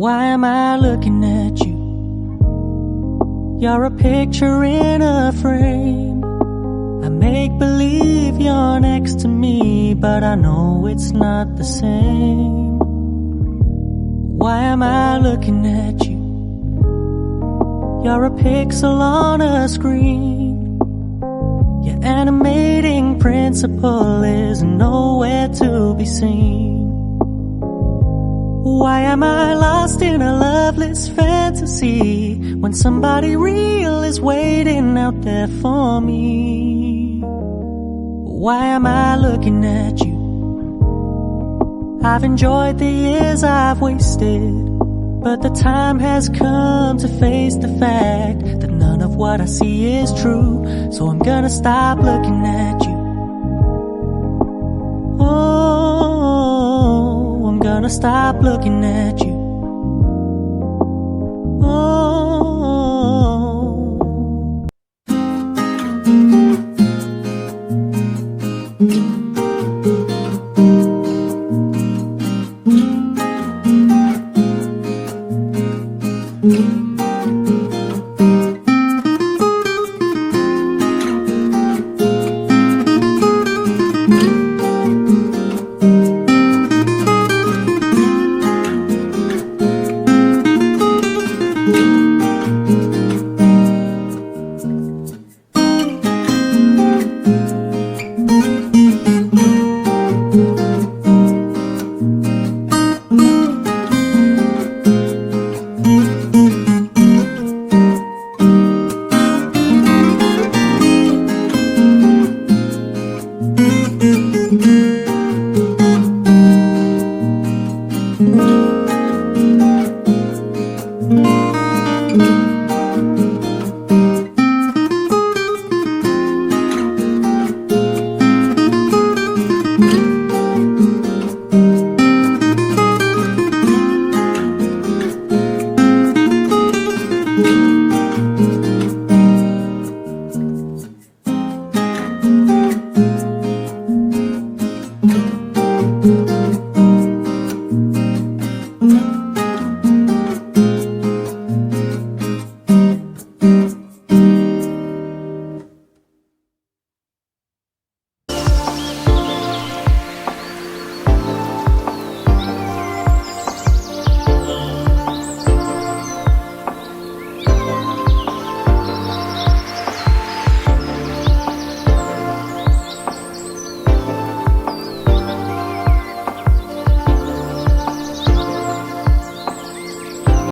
Why am I looking at you? You're a picture in a frame. I make believe you're next to me, but I know it's not the same. Why am I looking at you? You're a pixel on a screen. Your animating principle is nowhere to be seen. Why am I lost in a loveless fantasy when somebody real is waiting out there for me? Why am I looking at you? I've enjoyed the years I've wasted, but the time has come to face the fact that none of what I see is true. So I'm gonna stop looking at you. Oh, I'm gonna stop looking at you. Oh.